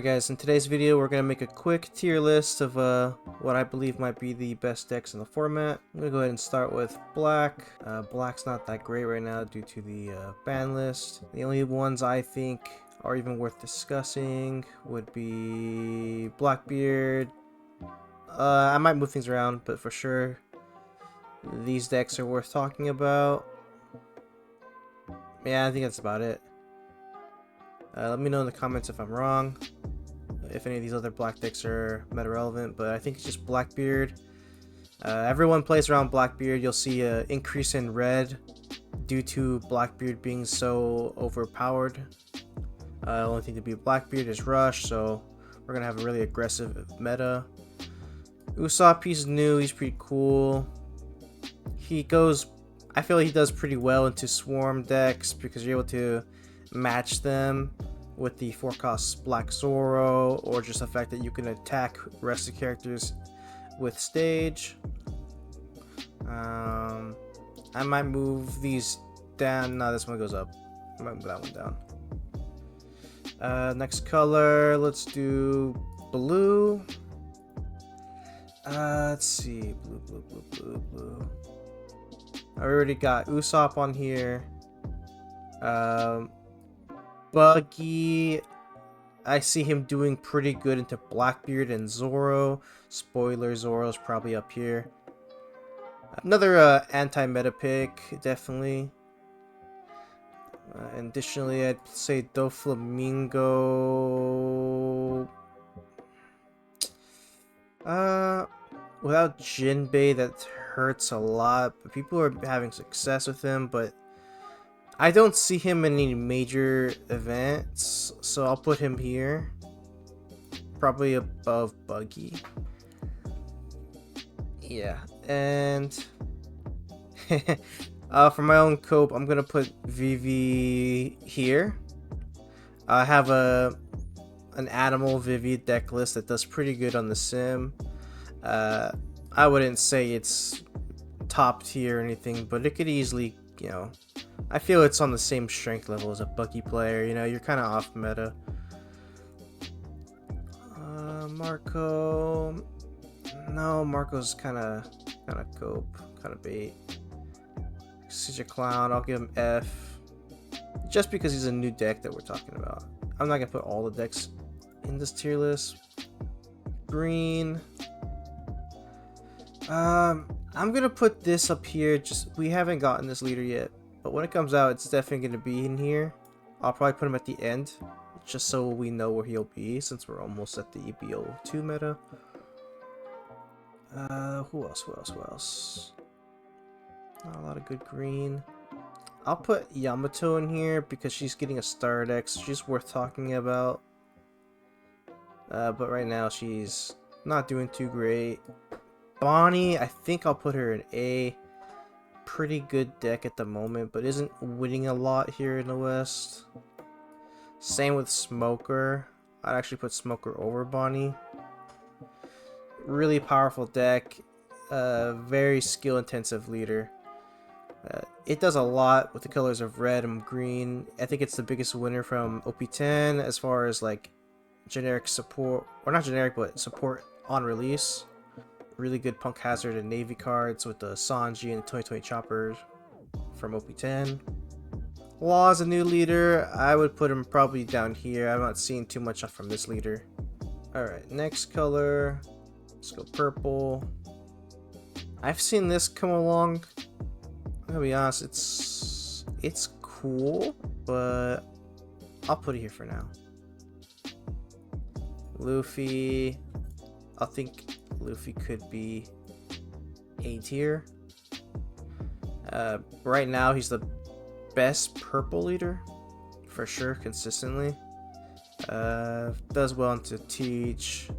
Alright guys, in today's video we're going to make a quick tier list of what I believe might be the best decks in the format. I'm going to go ahead and start with Black. Black's not that great right now due to the ban list. The only ones I think are even worth discussing would be Blackbeard. I might move things around, but for sure these decks are worth talking about. Yeah, I think that's about it. Let me know in the comments if I'm wrong, if any of these other black decks are meta relevant, but I think it's just Blackbeard. Everyone plays around Blackbeard. You'll see an increase in red due to Blackbeard being so overpowered. The only thing to beat Blackbeard is Rush, so we're gonna have a really aggressive meta. Usopp, he's new, he's pretty cool. I feel like he does pretty well into swarm decks because you're able to match them with the 4-cost Black Zoro, or just the fact that you can attack rest of the characters with stage. I might move these down. No, this one goes up. I might move that one down. Next color, let's do blue. Let's see, blue. I already got Usopp on here. Buggy, I see him doing pretty good into Blackbeard and Zoro. Spoiler, Zoro's probably up here. Another anti-meta pick, definitely. Additionally, I'd say Doflamingo. Without Jinbei, that hurts a lot, but people are having success with him, but I don't see him in any major events, so I'll put him here. Probably above Buggy. Yeah, and for my own cope, I'm gonna put Vivi here. I have an animal Vivi deck list that does pretty good on the sim. I wouldn't say it's top tier or anything, but it could easily, I feel it's on the same strength level as a Buggy player. You're kind of off meta. Marco, no, Marco's kind of cope, kind of bait. CJ Clown, I'll give him F, just because he's a new deck that we're talking about. I'm not gonna put all the decks in this tier list. Green. I'm gonna put this up here. We haven't gotten this leader yet, but when it comes out, it's definitely gonna be in here. I'll probably put him at the end, just so we know where he'll be, since we're almost at the EBO2 meta. Who else? Not a lot of good green. I'll put Yamato in here because she's getting a star deck, so she's worth talking about. But right now she's not doing too great. Bonnie, I think I'll put her in A. Pretty good deck at the moment, but isn't winning a lot here in the West. Same with Smoker. I'd actually put Smoker over Bonnie. Really powerful deck. Very skill intensive leader. It does a lot with the colors of red and green. I think it's the biggest winner from OP-10 as far as like generic support, or not generic, but support on release. Really good Punk Hazard and Navy cards with the Sanji and the 2020 Choppers from OP-10. Law's a new leader. I would put him probably down here. I'm not seeing too much from this leader. Alright, next color. Let's go purple. I've seen this come along. I'm gonna be honest, it's cool, but I'll put it here for now. Luffy. I think Luffy could be A tier. Right now he's the best purple leader for sure, consistently. Does well into teach.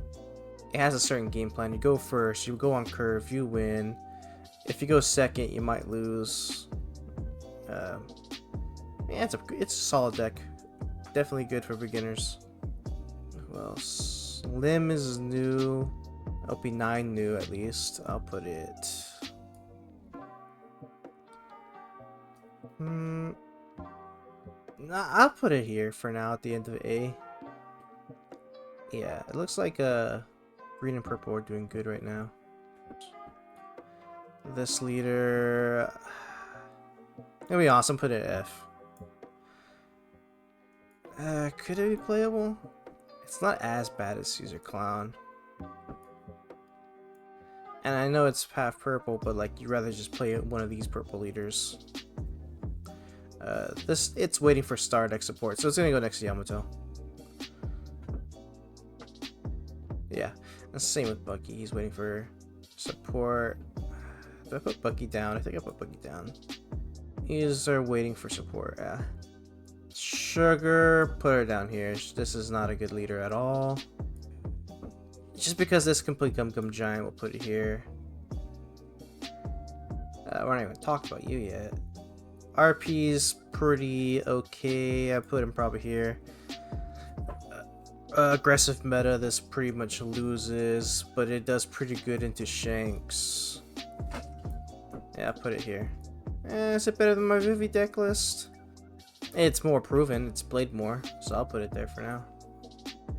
It has a certain game plan. You go first, you go on curve, you win. If you go second, you might lose. Yeah, it's a solid deck. Definitely good for beginners. Who else? Lim is new. OP-9 new, at least. I'll put it. Nah, I'll put it here for now at the end of A. Yeah, it looks like green and purple are doing good right now. This leader, it'll be awesome. Put it at F. Could it be playable? It's not as bad as Caesar Clown. And I know it's half purple, but like you'd rather just play one of these purple leaders. It's waiting for star deck support, so it's gonna go next to Yamato. Yeah, and same with Bucky. He's waiting for support. Did I put Bucky down? I think I put Bucky down. These are waiting for support. Yeah. Sugar, put her down here. This is not a good leader at all. Just because this complete Gum Gum Giant, we'll put it here. We're not even talking about you yet. RP's pretty okay. I put him probably here. Aggressive meta, this pretty much loses, but it does pretty good into Shanks. Yeah, I'll put it here. Is it better than my Vivi deck list? It's more proven, it's played more, so I'll put it there for now.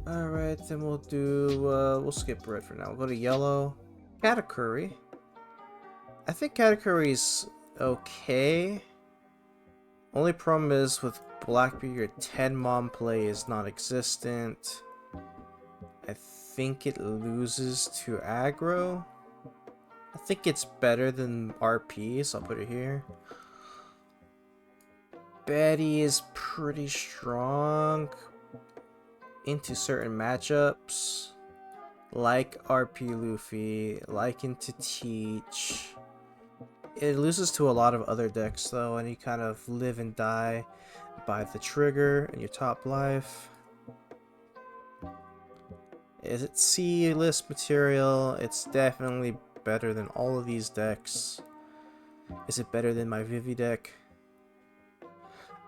Alright, then we'll do, we'll skip red for now. We'll go to yellow. Katakuri. I think Katakuri's okay. Only problem is with Blackbeard, your 10 mom play is non-existent. I think it loses to Aggro. I think it's better than RP, so I'll put it here. Betty is pretty strong into certain matchups, like RP Luffy, like into Teach. It loses to a lot of other decks though, and you kind of live and die by the trigger and your top life. Is it C list material? It's definitely better than all of these decks. Is it better than my Vivi deck?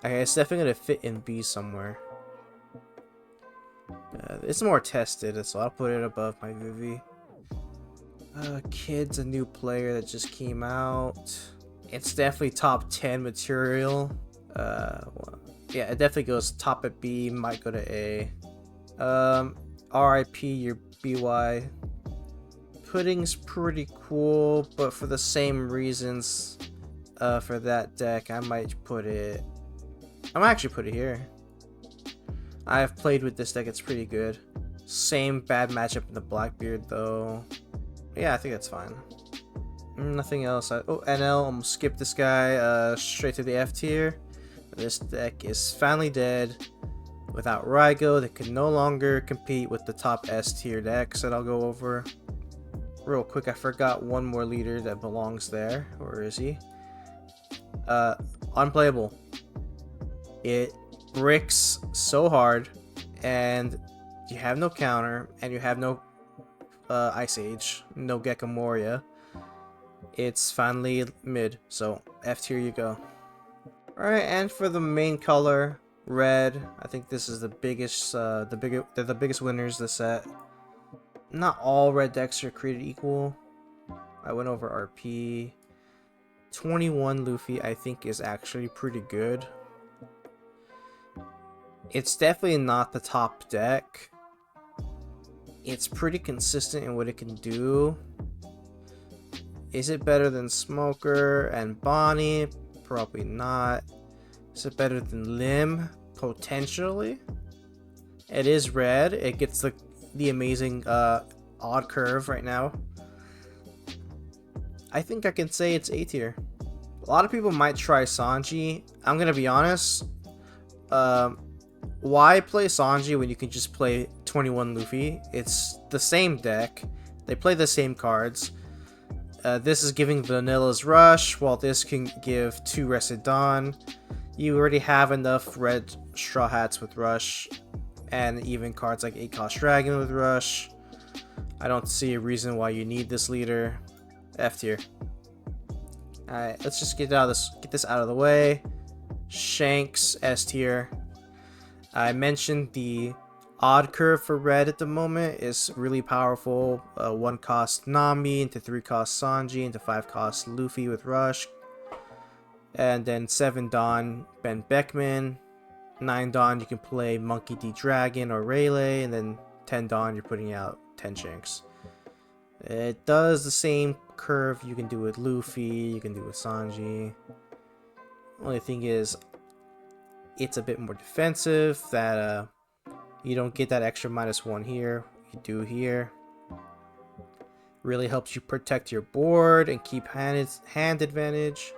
Okay, it's definitely gonna fit in B somewhere. It's more tested, so I'll put it above my Vivi. Kid's a new player that just came out. It's definitely top 10 material. Well, yeah, it definitely goes top at B, might go to A. RIP your BY. Pudding's pretty cool, but for the same reasons for that deck, I might put it... I might actually put it here. I've played with this deck, it's pretty good. Same bad matchup in the Blackbeard though. Yeah, I think that's fine. Nothing else. Oh, Enel, I'm gonna skip this guy straight to the F tier. This deck is finally dead. Without Rygo, they can no longer compete with the top S tier decks that I'll go over. Real quick, I forgot one more leader that belongs there. Where is he? Unplayable. It bricks so hard, and you have no counter, and you have no Ice Age, no Gecko Moria. It's finally mid, so F tier you go. Alright, and for the main color, red, I think this is the biggest, they're the biggest winners this set. Not all red decks are created equal. I went over RP. 21 Luffy I think is actually pretty good. It's definitely not the top deck. It's pretty consistent in what it can do. Is it better than Smoker and Bonnie? Probably not. Is it better than Lim? Potentially. It is red. It gets the amazing odd curve right now. I think I can say it's A tier. A lot of people might try Sanji. I'm gonna be honest. Why play Sanji when you can just play 21 Luffy? It's the same deck. They play the same cards. This is giving Vanilla's Rush, while this can give 2 Rested Dawn. You already have enough red Straw Hats with Rush, and even cards like 8-cost Dragon with Rush. I don't see a reason why you need this leader. F tier. Alright, let's just get this out of the way. Shanks, S tier. I mentioned the odd curve for red at the moment is really powerful. 1-cost Nami into 3-cost Sanji into 5-cost Luffy with Rush. And then 7 Dawn, Ben Beckman. 9 Dawn, you can play Monkey D. Dragon or Rayleigh. And then 10 Dawn, you're putting out 10 Shanks. It does the same curve you can do with Luffy, you can do with Sanji. Only thing is, it's a bit more defensive, that you don't get that extra -1 here, you do here. Really helps you protect your board and keep hand advantage.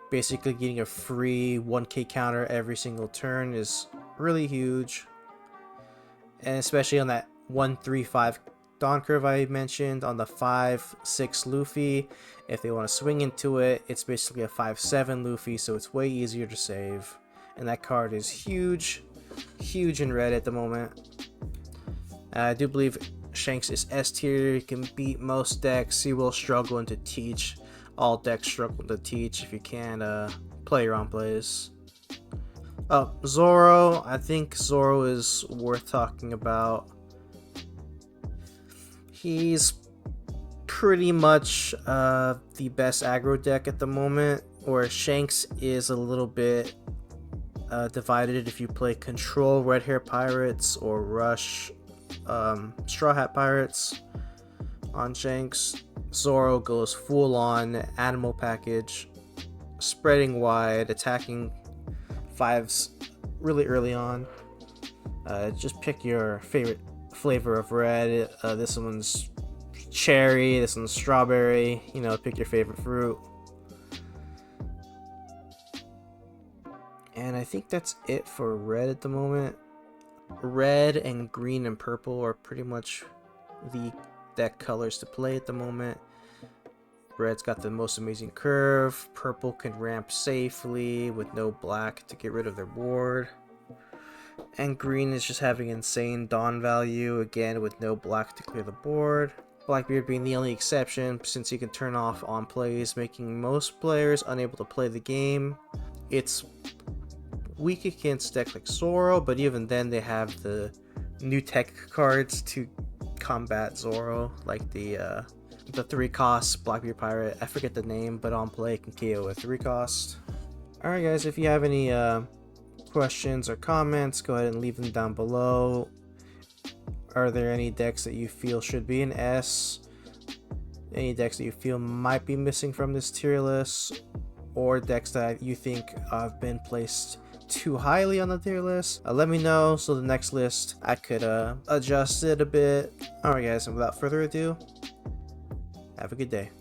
Basically getting a free 1k counter every single turn is really huge. And especially on that 1-3-5 Dawn curve I mentioned, on the 5-6 Luffy, if they want to swing into it, it's basically a 5-7 Luffy, so it's way easier to save. And that card is huge in red at the moment. I do believe Shanks is S tier, he can beat most decks, he will struggle to teach. All decks struggle to teach if you can't play your own plays. Zoro, I think Zoro is worth talking about. He's pretty much the best aggro deck at the moment, where Shanks is a little bit divided if you play Control Red Hair Pirates or Rush Straw Hat Pirates on Shanks. Zoro goes full on animal package, spreading wide, attacking 5s really early on. Just pick your favorite flavor of red. This one's cherry, this one's strawberry, you know, pick your favorite fruit. And I think that's it for red at the moment. Red and green and purple are pretty much the deck colors to play at the moment. Red's got the most amazing curve, purple can ramp safely with no black to get rid of their board, and green is just having insane Dawn value, again with no black to clear the board. Blackbeard being the only exception, since he can turn off on plays, making most players unable to play the game. It's weak against decks like Zoro, but even then they have the new tech cards to combat Zoro, like the 3-cost Blackbeard Pirate. I forget the name, but on play it can KO a 3-cost. Alright guys, if you have any questions or comments, go ahead and leave them down below. Are there any decks that you feel should be an S? Any decks that you feel might be missing from this tier list? Or decks that you think have been placed too highly on the tier list? Let me know, so the next list I could adjust it a bit. Alright guys, and without further ado, have a good day.